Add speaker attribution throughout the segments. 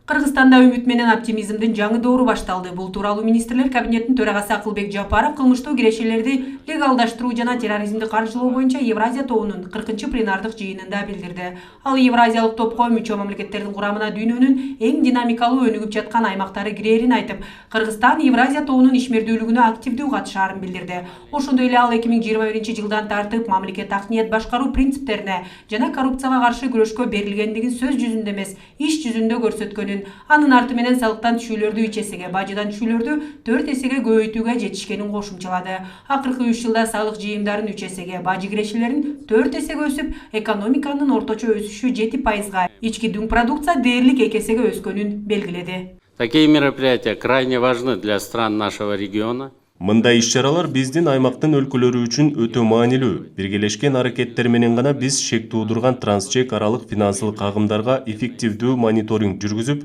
Speaker 1: Кыргызстанда үмүт менен оптимизмдин жаңы доору башталды. Бул тууралуу министрлер кабинетинин төрагасы Акылбек Жапаров кылмыштуу кирешелерди легалдаштыруу жана терроризмди каржылоо боюнча Евразия тобунун 40-пленардык жыйынында билдирди. Ал Евразиялык топко мүчө мамлекеттердин курамына дүйнөнүн эң динамикалуу өнүгүп жаткан аймактары кирээрин айтып, Кыргызстан Евразия тобунун ишмердүүлүгүнө активдүү катышаарын билдирди. Ошондой эле ал 2021-жылдан тартып мамлекет ак ниет башкаруу принциптерине жана коррупцияга каршы күрөшкө берилгендигин сөз жүзүндө эмес, иш жүзүндө көрсөткөнүн, анын арты менен салыктан түшүүлөрдү 3 эсеге, бажыдан түшүүлөрдү 4 эсеге көбөйтүүгө жетишкенин кошумчалады. Акыркы 3 жылда салык жыйымдарын 3 эсеге, бажы кирешелерин 4 эсеге өсүп, экономиканын орточо өсүшү 7%, ички дүң продукция дээрлик 2 эсеге өскөнүн белгиледи.
Speaker 2: Такие мероприятия крайне важны для стран нашего региона.
Speaker 3: Мындай иш-чаралар биздин аймактын өлкөлөрү үчүн өтө маанилүү. Биргелешкен аракеттер менен гана биз шек туудурган трансчек аралык финансылык агымдарга эффективдүү мониторинг жүргүзүп,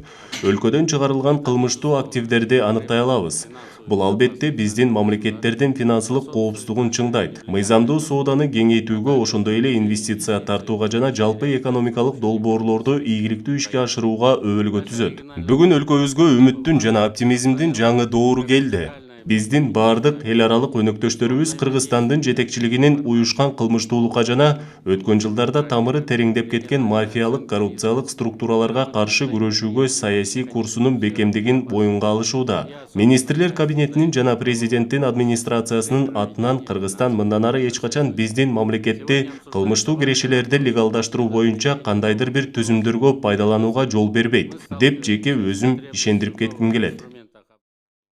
Speaker 3: өлкөдөн чыгарылган кылмыштуу активдерди аныктай алабыз. Бул албетте биздин мамлекеттердин финансылык коопсуздугун чыңдайт. Мыйзамдуу сооданы кеңейтүүгө, ошондой эле инвестиция тартууга жана жалпы экономикалык долбоорлорду ийгиликтүү ишке ашырууга өбөлгө түзөт. Бүгүн өлкөбүзгө үмүттүн жана оптимизмдин жаңы доору келди. Биздин бардык эл аралык өнөктөштөрүбүз Кыргызстандын жетекчилигинин уюшкан кылмыштуулукка жана өткөн жылдарда тамыры тереңдеп кеткен мафиялык коррупциялык структураларга каршы күрөшүүгө саясий курсунун бекемдигин боюнга алышууда. Министрлер кабинетинин жана президенттин администрациясынын атынан Кыргызстан мындан ары эч качан биздин мамлекетти кылмыштуу кирешелерди легалдаштыруу боюнча кандайдыр бир түзүмдөргө пайдаланууга жол бербейт деп жеке өзүм ишендирип кетким келет.